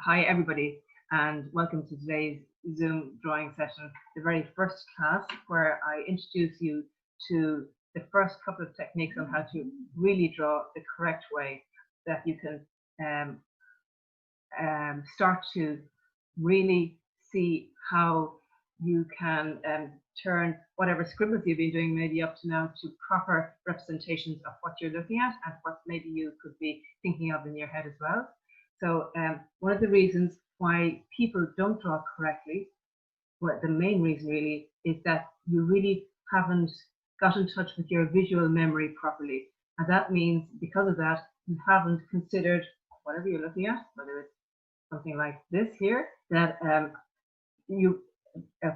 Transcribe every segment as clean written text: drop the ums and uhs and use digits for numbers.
Hi everybody, and welcome to today's Zoom drawing session, the very first class where I introduce you to the first couple of techniques on how to really draw the correct way that you can start to really see how you can turn whatever scribbles you've been doing maybe up to now to proper representations of what you're looking at and what maybe you could be thinking of in your head as well. So one of the reasons why people don't draw correctly, well, the main reason really, is that you really haven't got in touch with your visual memory properly. And that means because of that, you haven't considered whatever you're looking at, whether it's something like this here, that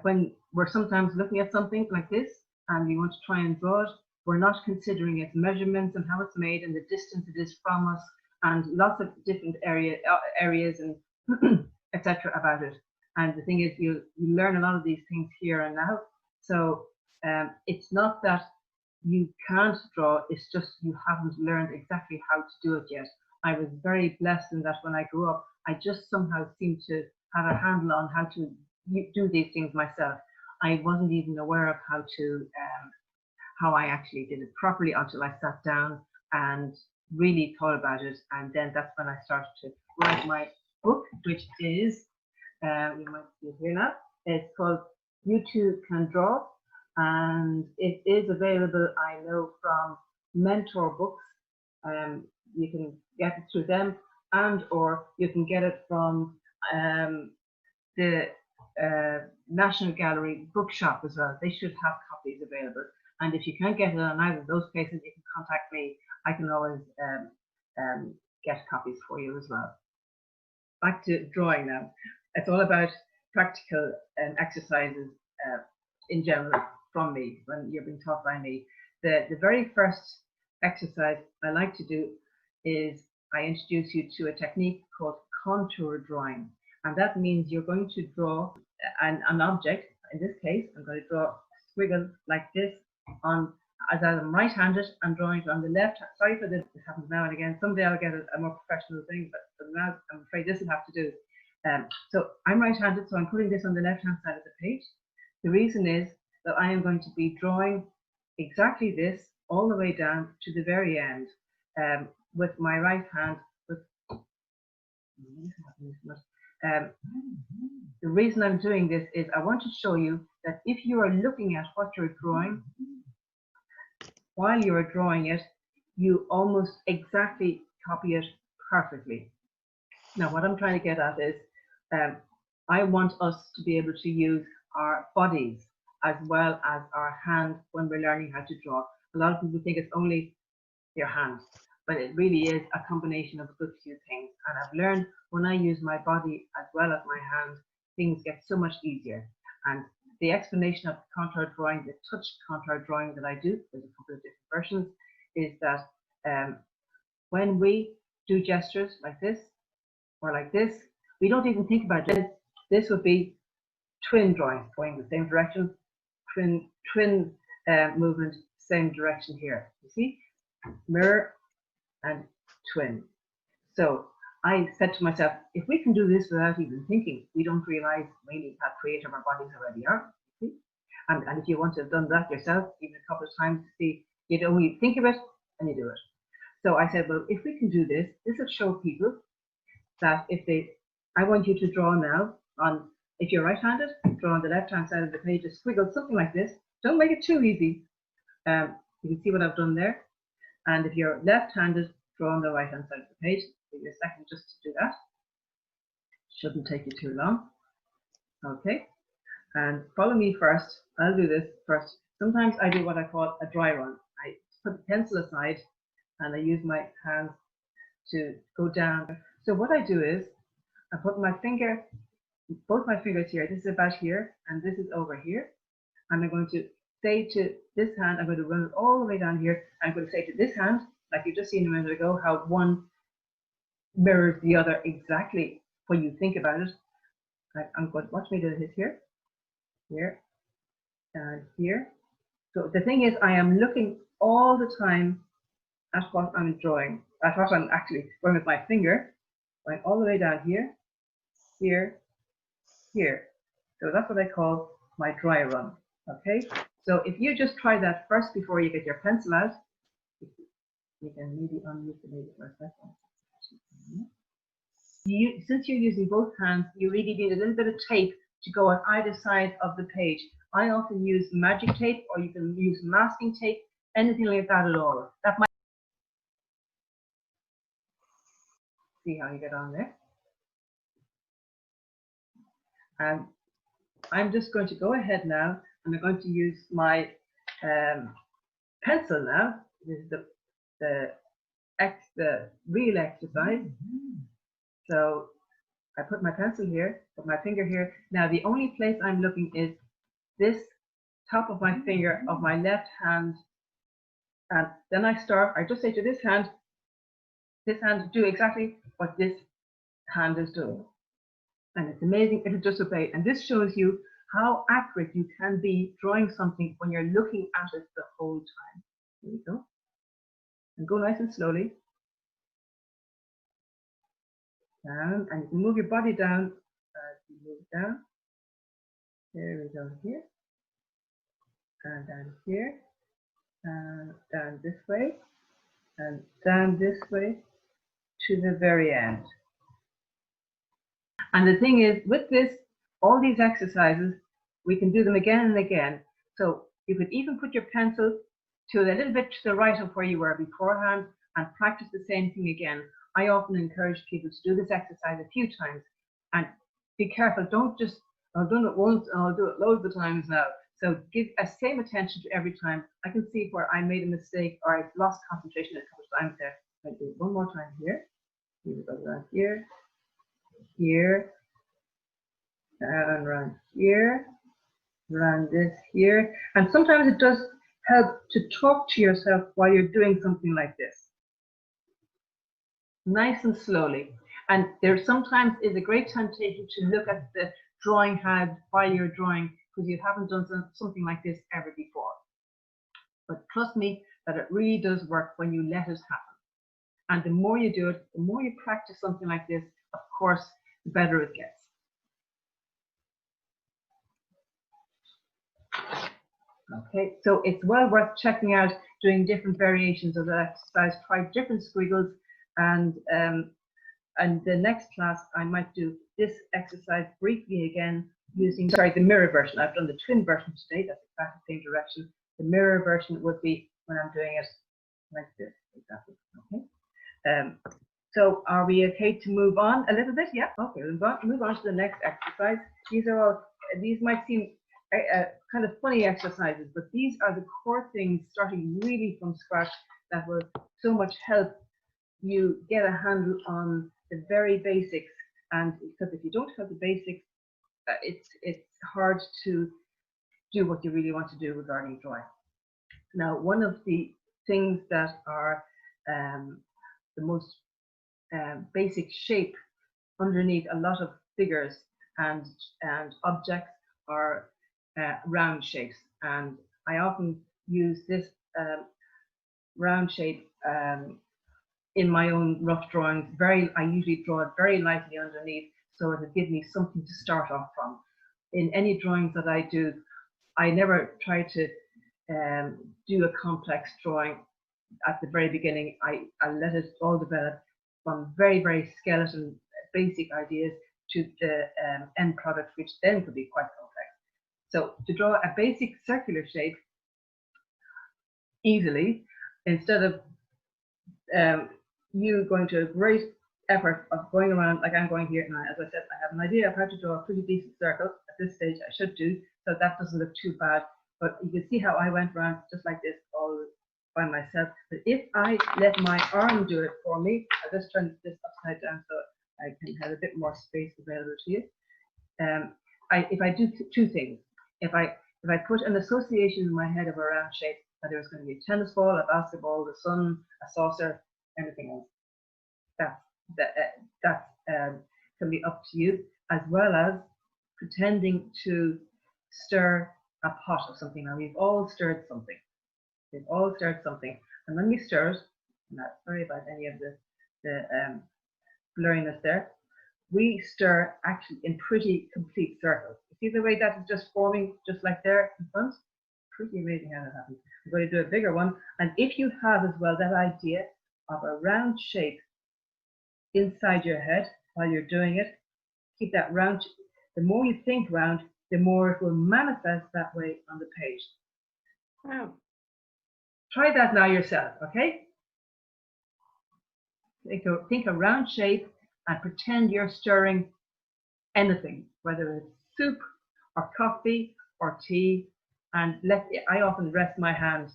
when we're sometimes looking at something like this and you want to try and draw it, we're not considering its measurements and how it's made and the distance it is from us and lots of different areas and etc. about it. And the thing is, you learn a lot of these things here and now. So it's not that you can't draw, it's just you haven't learned exactly how to do it yet. I was very blessed in that when I grew up, I just somehow seemed to have a handle on how to do these things myself. I wasn't even aware of how I actually did it properly until I sat down and really thought about it, and then that's when I started to write my book, which is you might see it here now. It's called You Too Can Draw, and it is available, I know, from Mentor Books. You can get it through them, and or you can get it from the National Gallery bookshop as well. They should have copies available. And if you can't get it on either of those places, you can contact me. I can always get copies for you as well. Back to drawing now. It's all about practical exercises in general from me when you're being taught by me. The very first exercise I like to do is I introduce you to a technique called contour drawing. And that means you're going to draw an object. In this case, I'm going to draw a squiggle like this on, as I'm right-handed, I'm drawing it on the left. Sorry for this, this happens now and again. Someday I'll get a more professional thing, but for now I'm afraid this will have to do. So I'm right-handed, so I'm putting this on the left-hand side of the page. The reason is that I am going to be drawing exactly this all the way down to the very end with my right hand. The reason I'm doing this is I want to show you that if you are looking at what you're drawing, while you are drawing it, you almost exactly copy it perfectly. Now, what I'm trying to get at is I want us to be able to use our bodies as well as our hands when we're learning how to draw. A lot of people think it's only your hands, but it really is a combination of a good few things. And I've learned when I use my body as well as my hands, things get so much easier. And the explanation of the contour drawing, the touch contour drawing that I do, there's a couple of different versions, is that when we do gestures like this or like this, we don't even think about it. This would be twin drawing, going the same direction, twin movement, same direction here. You see, mirror and twin. So I said to myself, if we can do this without even thinking, we don't realize really how creative our bodies already are. See? And if you want to have done that yourself, even a couple of times, see, you only think of it and you do it. So I said, well, if we can do this, this will show people that I want you to draw now on, if you're right-handed, draw on the left-hand side of the page, a squiggle, something like this. Don't make it too easy. You can see what I've done there. And if you're left-handed, draw on the right-hand side of the page. Give you a second just to do that. Shouldn't take you too long. Okay. And follow me first. I'll do this first. Sometimes I do what I call a dry run. I put the pencil aside and I use my hands to go down. So what I do is I put my finger, both my fingers here. This is about here and this is over here. And I'm going to say to this hand, I'm going to run it all the way down here. I'm going to say to this hand, like you just seen a minute ago, how one mirrors the other exactly when you think about it. I'm going to watch me do this here, here, and here. So the thing is, I am looking all the time at what I'm drawing, at what I'm actually going with my finger, going all the way down here, here, here. So that's what I call my dry run. Okay, so if you just try that first before you get your pencil out, you can maybe unmute the lady for a second. Since you're using both hands, you really need a little bit of tape to go on either side of the page. I often use magic tape, or you can use masking tape, anything like that at all. That might see how you get on there. And I'm just going to go ahead now, and I'm going to use my pencil now. This is the real exercise. So I put my pencil here, put my finger here. Now the only place I'm looking is this top of my finger of my left hand, and then I just say to this hand, do exactly what this hand is doing. And it's amazing, it'll just obey. And this shows you how accurate you can be drawing something when you're looking at it the whole time. Here we go. And go nice and slowly. Down, and you can move your body down as you move down. There we go, here. And down here. And down this way. And down this way to the very end. And the thing is, with this, all these exercises, we can do them again and again. So you could even put your pencil to a little bit to the right of where you were beforehand and practice the same thing again. I often encourage people to do this exercise a few times, and be careful. Don't just, I've done it once and I'll do it loads of times now. So give the same attention to every time. I can see where I made a mistake or I lost concentration a couple of times there. I'll do it one more time here. Here we go, around here, here, and around here, around this here. And sometimes it does help to talk to yourself while you're doing something like this. Nice and slowly. And there sometimes is a great temptation to look at the drawing hand while you're drawing, because you haven't done something like this ever before. But trust me that it really does work when you let it happen. And the more you do it, the more you practice something like this, of course, the better it gets. Okay, so it's well worth checking out, doing different variations of the exercise, try different squiggles, and the next class I might do this exercise briefly again using, the mirror version. I've done the twin version today, that's exactly the same direction. The mirror version would be when I'm doing it like this, exactly, okay. So are we okay to move on a little bit? Yeah, okay, we'll move on to the next exercise. These might seem kind of funny exercises, but these are the core things, starting really from scratch, that will so much help you get a handle on the very basics. And because if you don't have the basics, it's hard to do what you really want to do regarding drawing. Now, one of the things that are the most basic shape underneath a lot of figures and objects are round shapes, and I often use this round shape in my own rough drawings. I usually draw it very lightly underneath, so it'll give me something to start off from. In any drawings that I do, I never try to do a complex drawing at the very beginning. I let it all develop from very, very skeleton, basic ideas to the end product, which then could be quite complex. So to draw a basic circular shape easily, instead of you going to a great effort of going around like I'm going here now, as I said, I have an idea of how to draw a pretty decent circle. At this stage I should do, so that doesn't look too bad. But you can see how I went around just like this all by myself. But if I let my arm do it for me, I'll just turn this upside down so I can have a bit more space available to you. If I do two things, if I put an association in my head of a round shape, whether it's going to be a tennis ball, a basketball, the sun, a saucer, anything else, that can be up to you, as well as pretending to stir a pot of something. Now, we've all stirred something. We've all stirred something, and when we stir it, sorry about any of the blurriness there. we stir actually in pretty complete circles. You see the way that is just forming just like there in front? Pretty amazing how that happens. I'm going to do a bigger one. And if you have as well that idea of a round shape inside your head while you're doing it, keep that round. The more you think round, the more it will manifest that way on the page. Wow. Try that now yourself, okay? Think a round shape and pretend you're stirring anything, whether it's soup or coffee or tea. And I often rest my hand.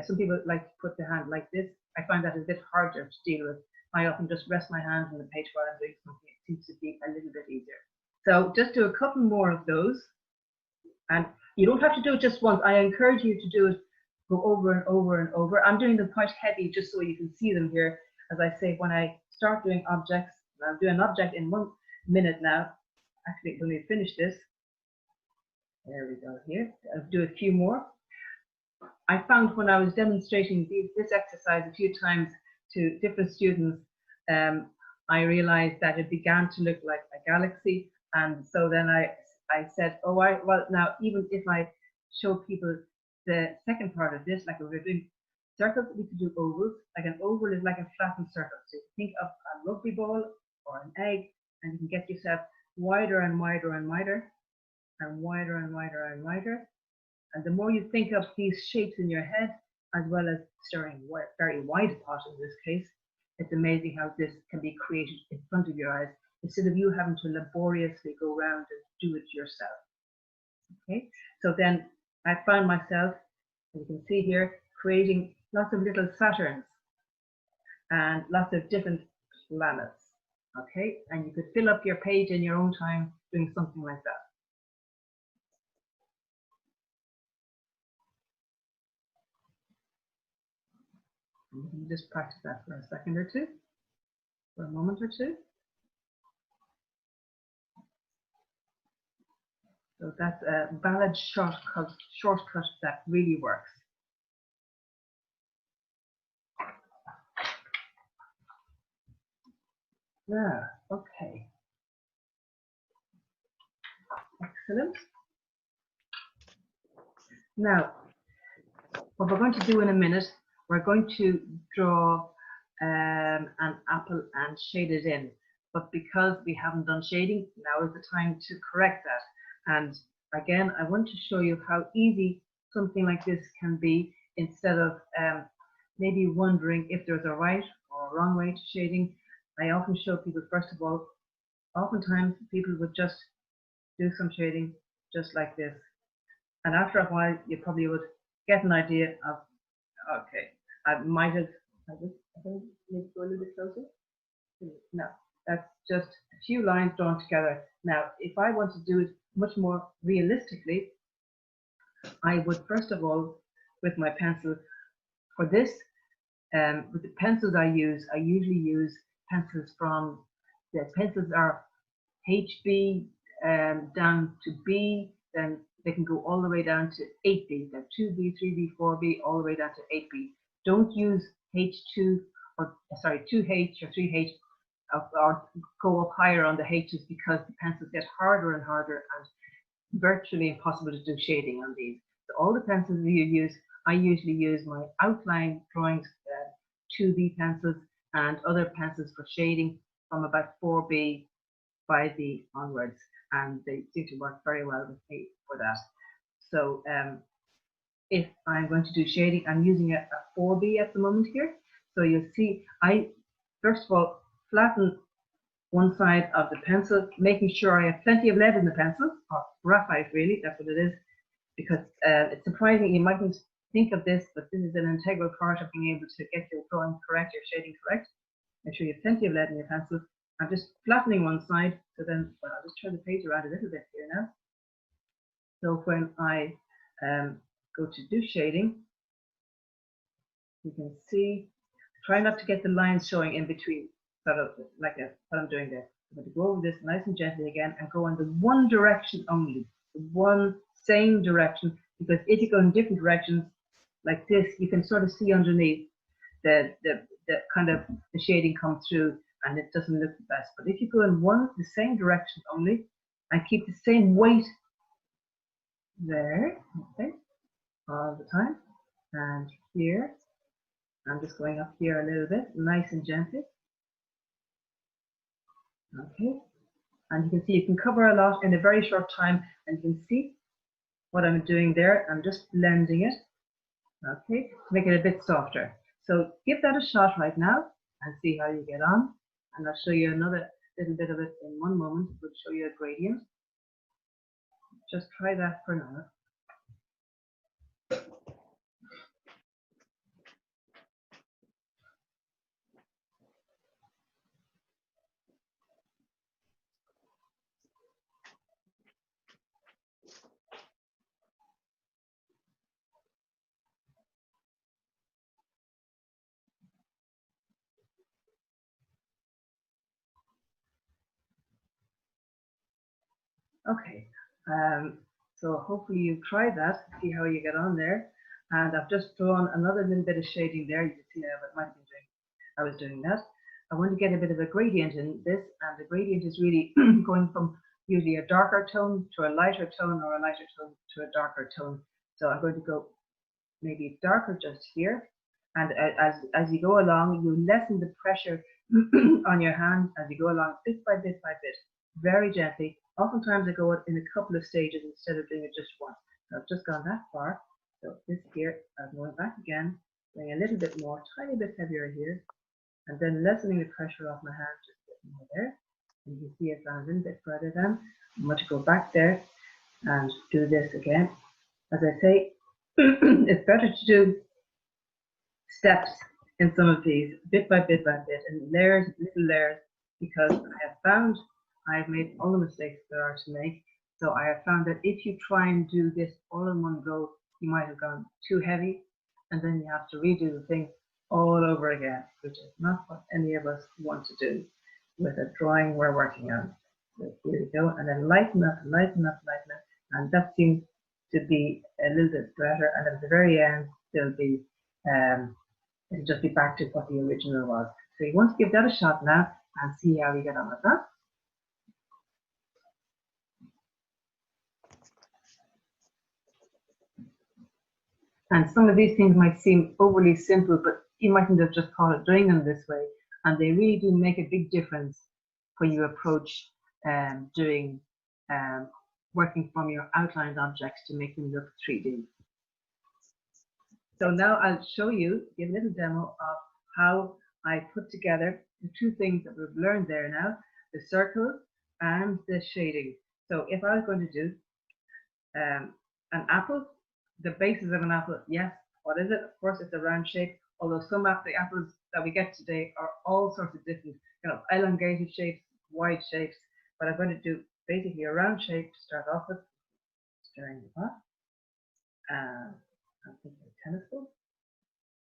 Some people like to put the hand like this. I find that a bit harder to deal with. I often just rest my hand on the page while I'm doing something. It seems to be a little bit easier. So just do a couple more of those. And you don't have to do it just once. I encourage you to do it, go over and over and over. I'm doing them quite heavy just so you can see them here. As I say, when I start doing objects, I'll do an object in 1 minute now. Actually, when we finish this, there we go here. I'll do a few more. I found when I was demonstrating this exercise a few times to different students, I realized that it began to look like a galaxy. And so then I said, oh, well, now even if I show people the second part of this, like we're doing circles, we could do ovals. Like an oval is like a flattened circle. So you think of a rugby ball or an egg, and you can get yourself wider and wider and wider, and wider and wider and wider. And the more you think of these shapes in your head, as well as stirring very wide pot in this case, it's amazing how this can be created in front of your eyes, instead of you having to laboriously go around and do it yourself. Okay, so then I found myself, as you can see here, creating lots of little Saturns and lots of different planets. Okay, and you could fill up your page in your own time doing something like that. You can just practice that for a second or two, for a moment or two. So that's a valid shortcut that really works. Yeah, okay. Excellent. Now, what we're going to do in a minute, we're going to draw an apple and shade it in. But because we haven't done shading, now is the time to correct that. And again, I want to show you how easy something like this can be, instead of maybe wondering if there's a right or a wrong way to shading. I often show people, first of all, oftentimes people would just do some shading just like this. And after a while, you probably would get an idea of, okay, I might have, I think maybe go a little bit closer. No, that's just a few lines drawn together. Now, if I want to do it much more realistically, I would first of all, with my pencil, for this, with the pencils I usually use pencils from, the pencils are HB down to B, then they can go all the way down to 8B, then 2B, 3B, 4B, all the way down to 8B. Don't use H2 or sorry 2H or 3H or go up higher on the H's, because the pencils get harder and harder and virtually impossible to do shading on these. So all the pencils you use, I usually use my outline drawings 2B pencils, and other pencils for shading from about 4B, 5B onwards, and they seem to work very well with me for that. So if I'm going to do shading, I'm using a 4B at the moment here. So you'll see, I first of all flatten one side of the pencil, making sure I have plenty of lead in the pencil, or graphite really, that's what it is, because it's surprising, you mightn't think of this, but this is an integral part of being able to get your drawing correct, your shading correct. Make sure you have plenty of lead in your pencil. I'm just flattening one side, so then, well, I'll just turn the page around a little bit here now. So when I go to do shading, you can see, try not to get the lines showing in between, sort of like what I'm doing there. I'm going to go over this nice and gently again and go in the one direction only, the one same direction, because if you go in different directions like this, you can sort of see underneath the kind of the shading come through, and it doesn't look the best. But if you go in the same direction only, and keep the same weight there, okay, all the time, and here, I'm just going up here a little bit, nice and gently, okay, and you can see you can cover a lot in a very short time, and you can see what I'm doing there. I'm just blending it, okay, to make it a bit softer. So give that a shot right now and see how you get on, and I'll show you another little bit of it in one moment. We'll show you a gradient. Just try that for now. Okay, so hopefully you try that, see how you get on there. And I've just drawn another little bit of shading there. You can see how it might have been doing. I was doing that. I want to get a bit of a gradient in this, and the gradient is really going from usually a darker tone to a lighter tone, or a lighter tone to a darker tone. So I'm going to go maybe darker just here, and as you go along, you lessen the pressure on your hand as you go along, bit by bit by bit, very gently. Oftentimes I go in a couple of stages instead of doing it just once. So I've just gone that far. So this here, I'm going back again, going a little bit more, tiny bit heavier here, and then lessening the pressure off my hand just a bit more there. And you can see I've gone a little bit further then. I'm going to go back there and do this again. As I say, it's better to do steps in some of these, bit by bit by bit, and layers, little layers, because I have found I've made all the mistakes there are to make. So I have found that if you try and do this all in one go, you might have gone too heavy, and then you have to redo the thing all over again, which is not what any of us want to do with a drawing we're working on. So here we go, and then lighten up, lighten up, lighten up, and that seems to be a little bit better. And at the very end, there'll be it'll just be back to what the original was. So you want to give that a shot now and see how you get on with that. And some of these things might seem overly simple, but you mightn't have just thought of doing them this way. And they really do make a big difference when you approach working from your outlined objects to make them look 3D. So now I'll show you, give a little demo of how I put together the two things that we've learned there now, the circle and the shading. So if I was going to do an apple, the basis of an apple, yes, what is it? Of course, it's a round shape, although some of the apples that we get today are all sorts of different, elongated shapes, wide shapes, but I'm going to do basically a round shape to start off with, stirring the pot, and I'm thinking a tennis ball.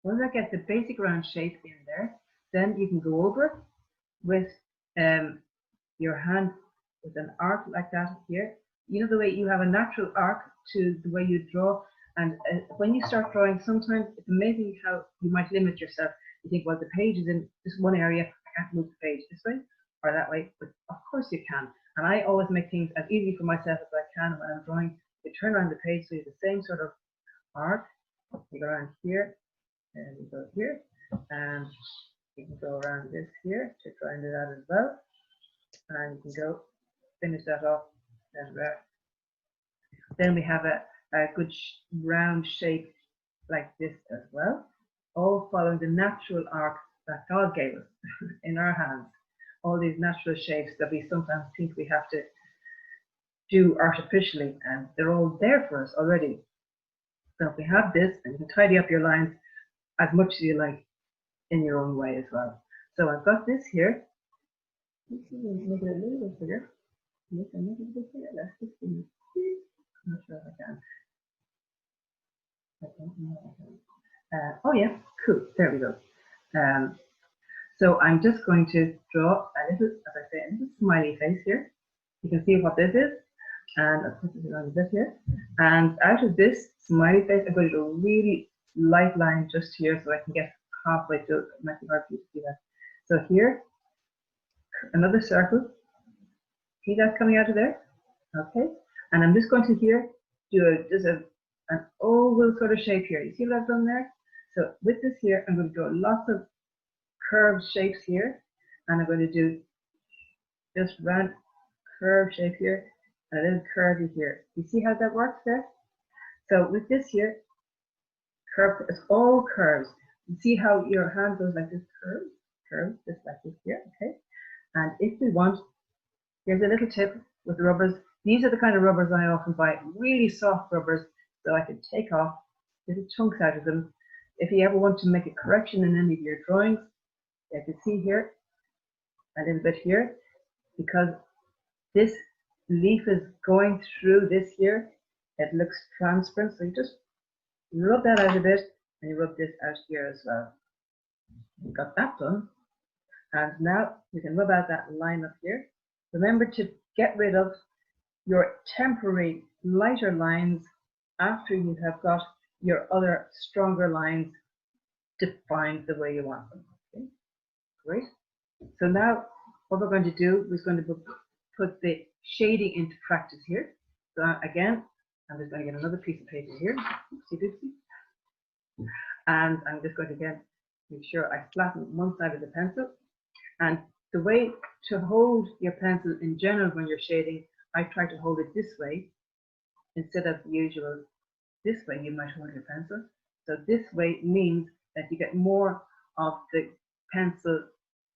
Once I get the basic round shape in there, then you can go over it with your hand with an arc like that here. You know the way you have a natural arc to the way you draw, and when you start drawing, sometimes it's amazing how you might limit yourself. You think, well, the page is in this one area, I can't move the page this way or that way, but of course you can. And I always make things as easy for myself as I can when I'm drawing. You turn around the page so you have the same sort of arc. You go around here, and you go here, and you can go around this here to try and do that as well. And you can go finish that off. Then we have a good round shape like this as well, all following the natural arc that God gave us in our hands. All these natural shapes that we sometimes think we have to do artificially, and they're all there for us already. So if we have this, and you can tidy up your lines as much as you like in your own way as well. So I've got this here. Make it a little bit bigger. Make it a little bit bigger. Let's just see. I'm not sure if I can. I don't know if I can. Oh yeah, cool. There we go. So I'm just going to draw a little, as I say, a little smiley face here. You can see what this is, and I'll put this around a bit here. And out of this smiley face, I'm going to do a really light line just here so I can get halfway through. It might be hard for you to see that. So here, another circle. See that coming out of there? Okay. And I'm just going to here do an oval sort of shape here. You see what I've done there? So with this here, I'm going to draw lots of curved shapes here, and I'm going to do just round curved shape here, and a little curvy here. You see how that works there? So with this here, curve, it's all curves. You see how your hand goes like this, curve, just like this here, okay? And if we want, here's a little tip with the rubbers. These are the kind of rubbers I often buy, really soft rubbers, so I can take off little chunks out of them. If you ever want to make a correction in any of your drawings, you can see here, a little bit here, because this leaf is going through this here, it looks transparent, so you just rub that out a bit, and you rub this out here as well. You got that done, and now you can rub out that line up here. Remember to get rid of your temporary lighter lines after you have got your other stronger lines defined the way you want them. Okay, great. So now what we're going to do is going to put the shading into practice here. So again, I'm just going to get another piece of paper here. Oopsie doopsie. And I'm just going to again make sure I flatten one side of the pencil. And the way to hold your pencil in general when you're shading, I try to hold it this way instead of the usual this way you might hold your pencil. So this way means that you get more of the pencil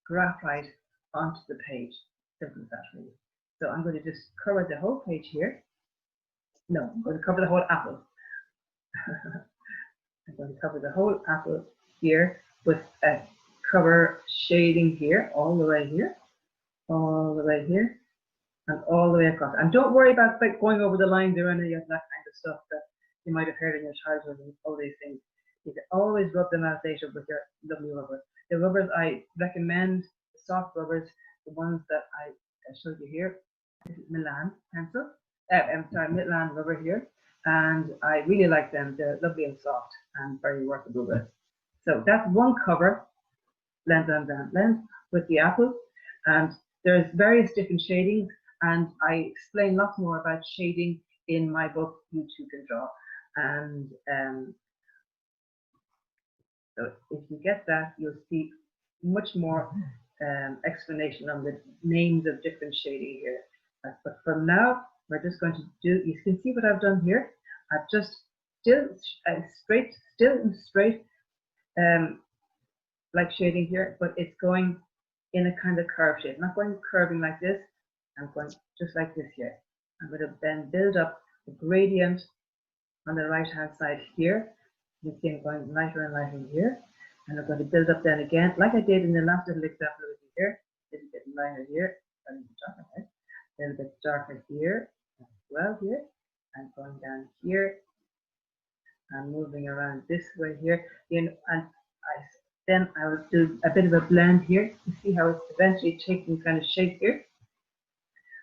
graphite onto the page. Simple as that really. So I'm going to just cover the whole page here. No, I'm going to cover the whole apple. I'm going to cover the whole apple here with a cover shading here, all the way here, all the way here, and all the way across. And don't worry about going over the lines or any of that kind of stuff that you might have heard in your childhood and all these things. You can always rub them out later with your lovely rubbers. The rubbers I recommend, the soft rubbers, the ones that I showed you here. This is Milan pencil. I'm sorry, Milan rubber here. And I really like them. They're lovely and soft and very workable with. So that's one cover, blend, blend, blend, blend with the apple. And there's various different shadings, and I explain lots more about shading in my book, You Too Can Draw. And so if you get that, you'll see much more explanation on the names of different shading here. But for now, we're just going to do, you can see what I've done here. I've just still straight like shading here, but it's going in a kind of curve shape. Not going curving like this, I'm going just like this here. I'm going to then build up the gradient on the right hand side here. You can see I'm going lighter and lighter here. And I'm going to build up then again, like I did in the last little example over here, a little bit lighter here, a little bit darker here as well here, and going down here, and moving around this way here. And then I will do a bit of a blend here. You see how it's eventually taking kind of shape here.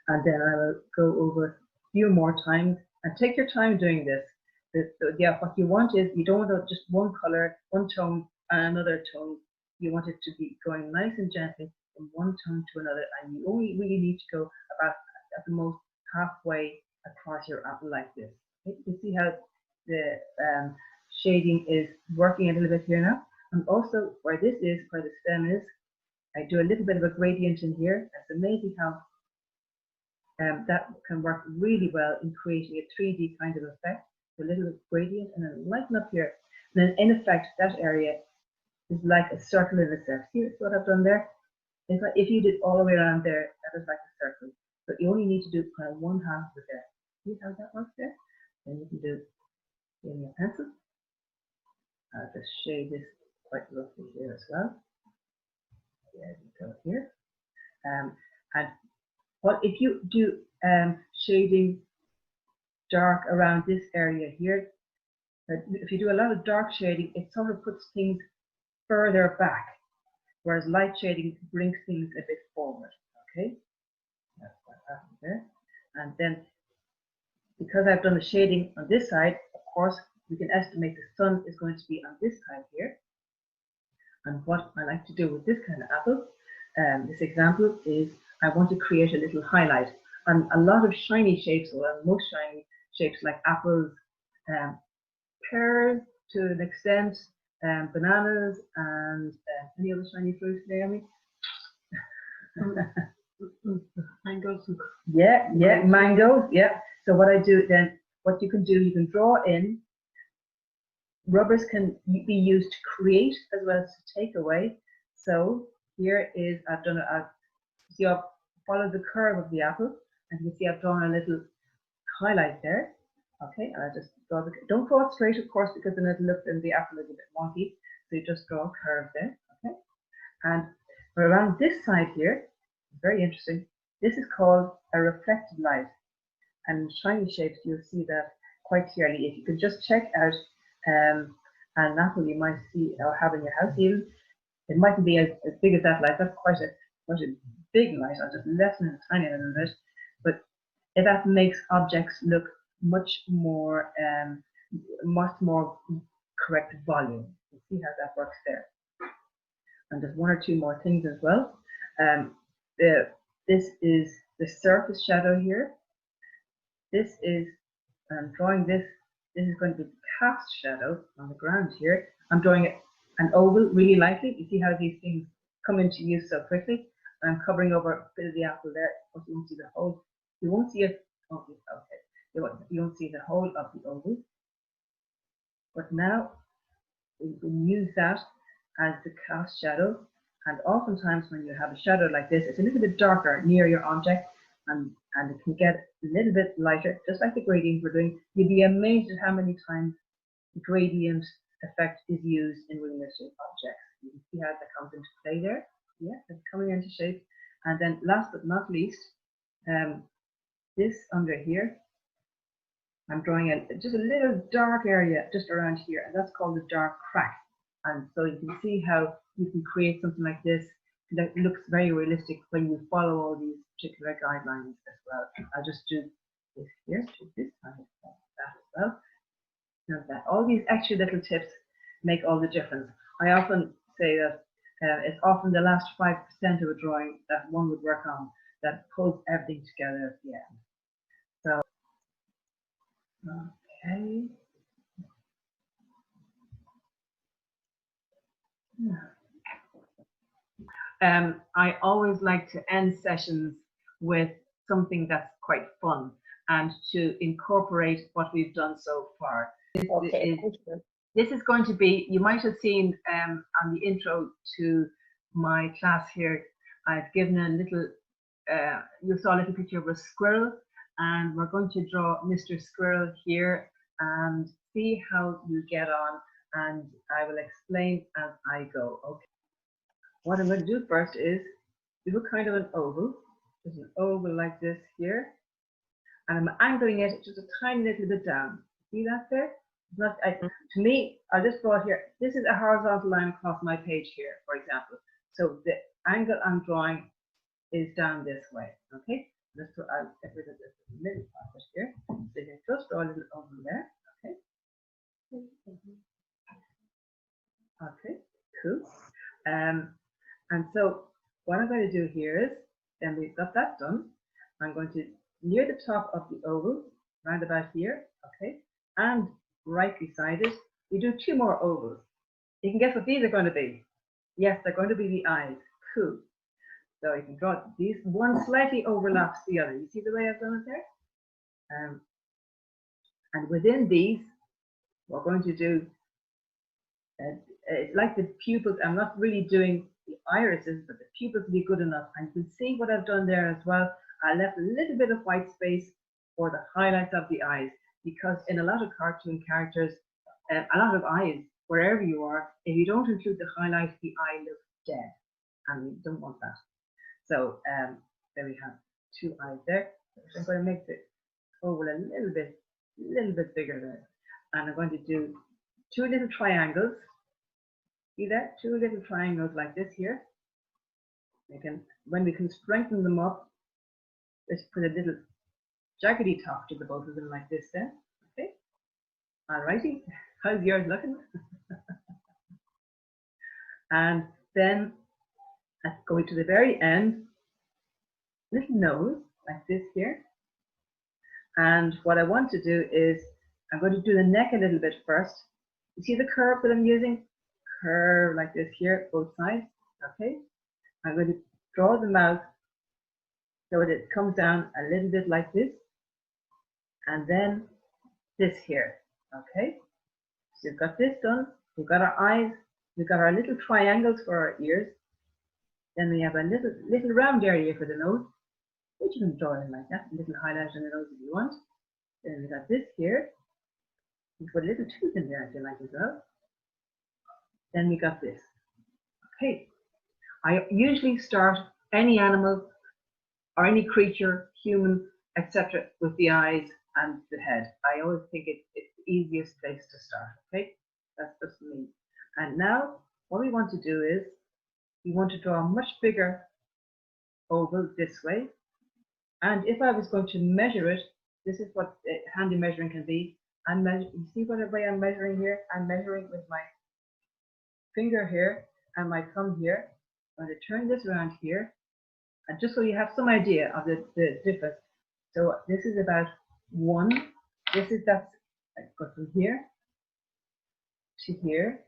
And then I will go over a few more times, and take your time doing this. Yeah, what you want is, you don't want just one color, one tone, and another tone. You want it to be going nice and gently from one tone to another, and you only really need to go about at the most halfway across your apple like this. Okay? You can see how the shading is working a little bit here now. And also where this is, where the stem is, I do a little bit of a gradient in here. That's amazing how that can work really well in creating a 3D kind of effect. A little gradient, and then lighten up here. And then in effect, that area is like a circle in a set. See what I've done there? If you did all the way around there, that is like a circle. But you only need to do kind of one half of it there. See how that works there? Then you can do in your pencil. I'll just shade this quite roughly here as well. There we go here. And what if you do shading dark around this area here? If you do a lot of dark shading, it sort of puts things further back, whereas light shading brings things a bit forward. Okay, that's what happened there. And then, because I've done the shading on this side, of course, we can estimate the sun is going to be on this side here. And what I like to do with this kind of apple, this example is I want to create a little highlight. And a lot of shiny shapes, or most shiny shapes like apples, pears to an extent, bananas, and any other shiny fruits, Naomi? Mangoes. Yeah, mangoes, yeah. So what I do then, what you can do, you can draw in. Rubbers can be used to create as well as to take away. So here is, I've done see I've followed the curve of the apple, and you can see I've drawn a little highlight there. Okay, and I just draw don't draw it straight, of course, because then it'll look, then the apple is a bit wonky. So you just draw a curve there, okay? And around this side here, very interesting, this is called a reflected light. And in shiny shapes, you'll see that quite clearly. If you could just check out an apple you might see or have in your house, even it mightn't be as big as that light. That's quite a big light. I'll just lessen it a tiny little bit, but that makes objects look much more correct volume. You see how that works there. And there's one or two more things as well. This is the surface shadow here. This is, I'm drawing this. This is going to be the cast shadow on the ground here. I'm drawing an oval really lightly. You see how these things come into use so quickly. I'm covering over a bit of the apple there. Also, you won't see the whole. You won't see it. Oh, okay. You won't see the whole of the oval. But now we can use that as the cast shadow. And oftentimes when you have a shadow like this, it's a little bit darker near your object, and it can get a little bit lighter, just like the gradient we're doing. You'd be amazed at how many times the gradient effect is used in realistic objects. You can see how that comes into play there. Yeah, it's coming into shape. And then last but not least, this under here, I'm drawing just a little dark area just around here, and that's called the dark crack. And so you can see how you can create something like this that looks very realistic when you follow all these particular guidelines as well. I'll just do this here, do this, and that as well. Now that all these extra little tips make all the difference. I often say that it's often the last 5% of a drawing that one would work on that pulls everything together at the end. So, okay. I always like to end sessions with something that's quite fun and to incorporate what we've done so far. This is going to be, you might have seen on the intro to my class here, I've given a little, you saw a little picture of a squirrel, and we're going to draw Mr. Squirrel here and see how you get on, and I will explain as I go. Okay. What I'm going to do first is do a kind of an oval. There's an oval like this here, and I'm angling it just a tiny little bit down. See that there? It's not, to me, I'll just draw it here. This is a horizontal line across my page here, for example. So the angle I'm drawing is down this way. Okay, I'll get rid of this middle part here. So you can just draw a little oval there. Okay. Okay, cool. And so what I'm going to do here is, then we've got that done, I'm going to, near the top of the oval, round about here, okay, and right beside it, we do two more ovals. You can guess what these are going to be. Yes, they're going to be the eyes. Cool. So you can draw these, one slightly overlaps the other. You see the way I've done it there? And within these, we're going to do, like the pupils, I'm not really doing the irises, but the pupils will be good enough. And you can see what I've done there as well. I left a little bit of white space for the highlights of the eyes, because in a lot of cartoon characters, a lot of eyes, wherever you are, if you don't include the highlights, the eye looks dead, and we don't want that. So there we have two eyes there. So I'm going to make the oval a little bit bigger there, and I'm going to do two little triangles. See that? Two little triangles like this here. When we can strengthen them up, let's put a little jaggedy top to the both of them like this then. Okay. Alrighty. How's yours looking? And then And going to the very end, little nose like this here. And what I want to do is I'm going to do the neck a little bit first. You see the curve that I'm using? Curve like this here, both sides. Okay. I'm going to draw the mouth so that it comes down a little bit like this. And then this here. Okay. So you've got this done. We've got our eyes. We've got our little triangles for our ears. Then we have a little round area for the nose, which you can draw in like that, a little highlight in the nose if you want. Then we got this here. You put a little tooth in there if you like as well. Then we got this. Okay. I usually start any animal or any creature, human, etc., with the eyes and the head. I always think it's the easiest place to start. Okay, that's just me. And now what we want to do is we want to draw a much bigger oval this way. And if I was going to measure it, this is what handy measuring can be. You see what way I'm measuring here? I'm measuring with my finger here and my thumb here. I'm going to turn this around here, and just so you have some idea of the difference. So this is about 1. That's I go from here to here.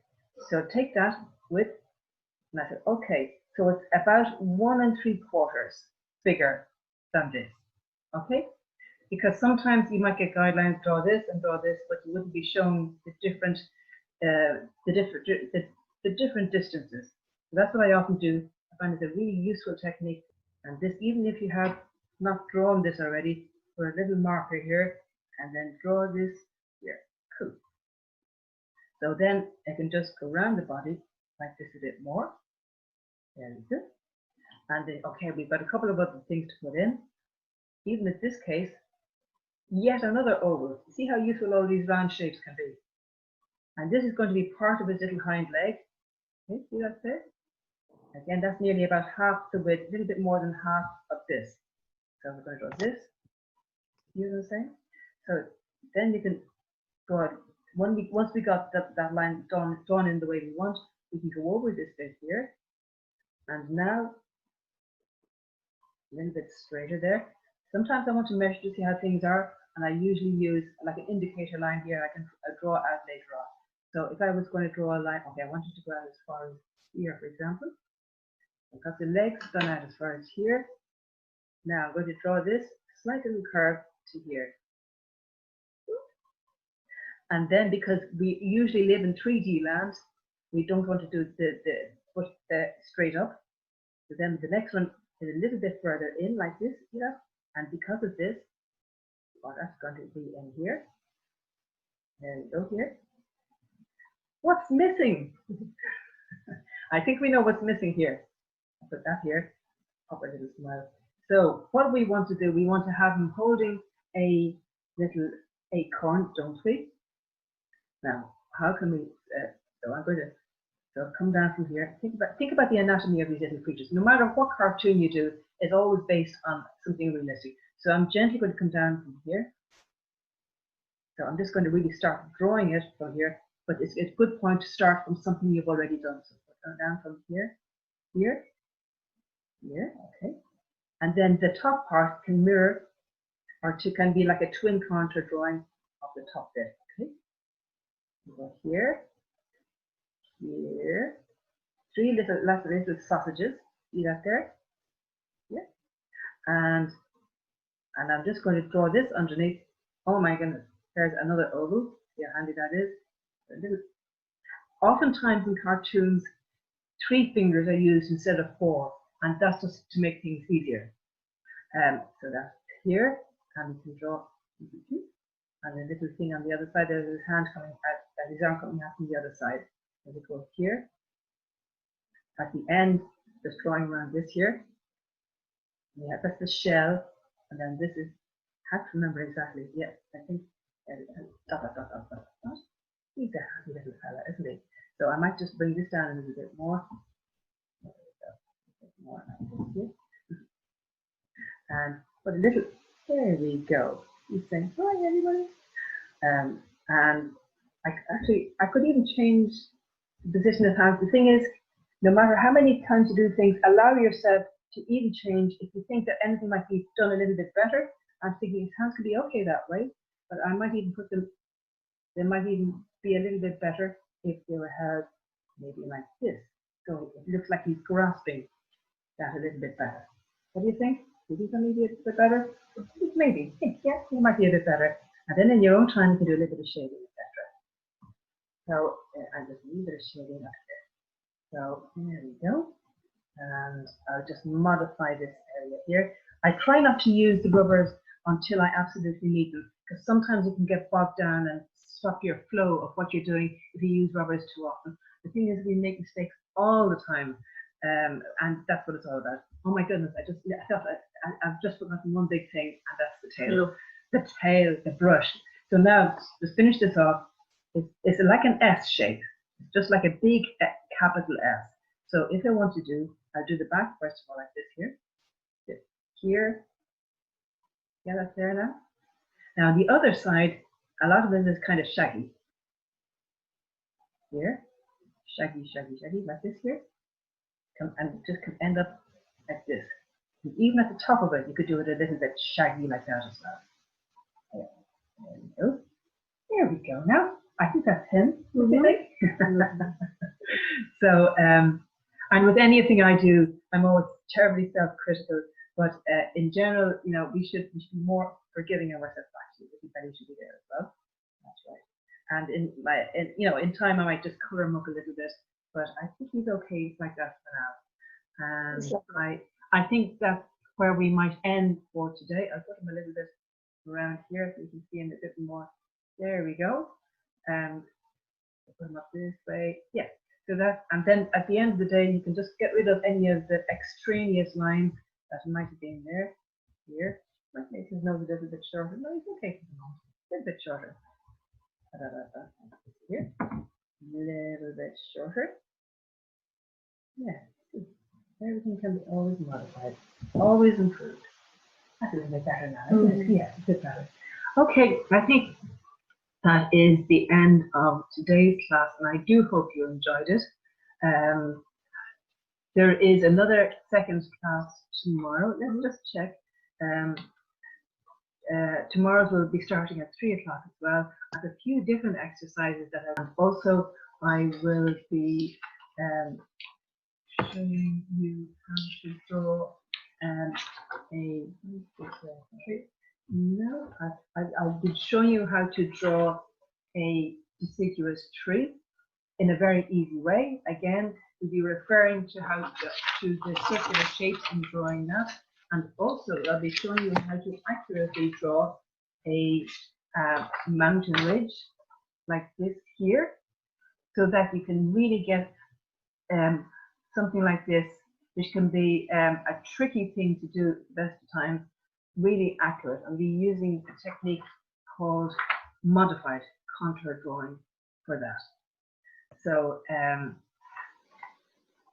So take that with, and I said, okay, so it's about 1 3/4 bigger than this. Okay, because sometimes you might get guidelines, draw this and draw this, but you wouldn't be shown the different distances. So that's what I often do. I find it's a really useful technique. And this, even if you have not drawn this already, put a little marker here and then draw this here. Cool. So then I can just go around the body like this a bit more. There we go. And then, okay, we've got a couple of other things to put in. Even in this case, yet another oval. See how useful all these round shapes can be. And this is going to be part of his little hind leg. Okay, see that there? Again, that's nearly about half the width, a little bit more than half of this. So we're going to draw this. You know what I'm saying? So then you can draw it. Once we got that line drawn in the way we want, we can go over this bit here. And now a little bit straighter there. Sometimes I want to measure to see how things are, and I usually use like an indicator line here. I can draw out later on. So if I was going to draw a line, okay, I wanted to go out as far as here, for example. I've got the legs done out as far as here. Now I'm going to draw this slight little curve to here. And then because we usually live in 3D land, we don't want to do the foot straight up. So then the next one is a little bit further in like this, you know. And because of this, well, that's going to be in here. There we go here. What's missing? I think we know what's missing here. I'll put that here. Pop a little smile. So what we want to do, we want to have him holding a little acorn, don't we? Now, how can we? So I'm going to come down from here. Think about the anatomy of these little creatures. No matter what cartoon you do, it's always based on something realistic. So I'm gently going to come down from here. So I'm just going to really start drawing it from here. But it's a good point to start from something you've already done. So come down from here, here, okay. And then the top part can mirror, or can be like a twin contour drawing of the top bit. Okay. Go here, here, 3 little sausages. See that there? Yeah. And I'm just going to draw this underneath. Oh my goodness, there's another oval. See how handy that is. Oftentimes in cartoons, 3 fingers are used instead of 4, and that's just to make things easier. So that's here, and we can draw, and a little thing on the other side. There's his hand coming out, his arm coming out from the other side. And we go here. At the end, just drawing around this here. Yeah, that's the shell, and then this is. I have to remember exactly. Yeah, I think. He's a happy little fella, isn't he? So I might just bring this down a little bit more. And put a little, there we go. He's saying, hi everybody. And I could even change the position of hands. The thing is, no matter how many times you do things, allow yourself to even change. If you think that anything might be done a little bit better, I'm thinking his hands could be okay that way, but I might even put them, they might even be a little bit better if they were held maybe like this. So it looks like he's grasping that a little bit better. What do you think? Do you think that may be a bit better? Maybe. Yeah, it might be a bit better. And then in your own time, you can do a little bit of shading, etc. So I just need a bit of shading up there. So there we go. And I'll just modify this area here. I try not to use the rubbers until I absolutely need them, because sometimes you can get bogged down and stop your flow of what you're doing if you use rubbers too often. The thing is, we make mistakes all the time, and that's what it's all about. Oh my goodness, I've just forgotten one big thing, and that's the tail. The tail, the brush. So now, to finish this off, it's like an S shape, just like a big capital S. So if I want to do, I'll do the back first of all, like this here, here. Yeah, that's there now. Now the other side, a lot of this is kind of shaggy. Here, shaggy, shaggy, shaggy, like this here. And just can end up like this. And even at the top of it, you could do it a little bit shaggy like that as well. There we go. There we go. Now, I think that's him. What do you think? So, and with anything I do, I'm always terribly self-critical. But in general, you know, we should be more forgiving of ourselves. Actually, everybody should be there as well. That's right. And in time, I might just color him up a little bit. But I think he's okay like that for now. And I think that's where we might end for today. I'll put him a little bit around here so you can see him a bit more. There we go. Put them up this way. Yeah. So that, and then at the end of the day, you can just get rid of any of the extraneous lines that might have been there. Here. Might make his nose a little bit shorter. No, he's okay for the moment. A little bit shorter. Here. A little bit shorter. Yeah. Everything can be always modified, always improved. That's a little bit better now, isn't it? Yeah, a bit better. Okay, I think that is the end of today's class, and I do hope you enjoyed it. There is another second class tomorrow. Let's just check. Tomorrow's will be starting at 3 o'clock as well. I have a few different exercises that I also I will be showing you how to draw I'll be showing you how to draw a deciduous tree in a very easy way. Again, we'll be referring to to the circular shapes in drawing that, and also I'll be showing you how to accurately draw a mountain ridge like this here, so that you can really get something like this, which can be a tricky thing to do best of times, really accurate. I'll be using a technique called modified contour drawing for that. So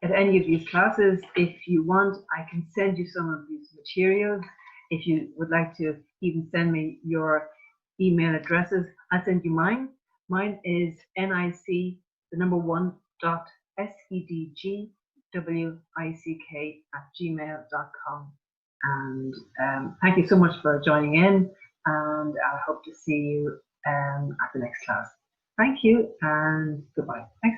at any of these classes, if you want, I can send you some of these materials. If you would like to even send me your email addresses, I'll send you mine. Mine is nic1.sedgwick@gmail.com. And thank you so much for joining in, and I hope to see you at the next class. Thank you and goodbye. Thanks.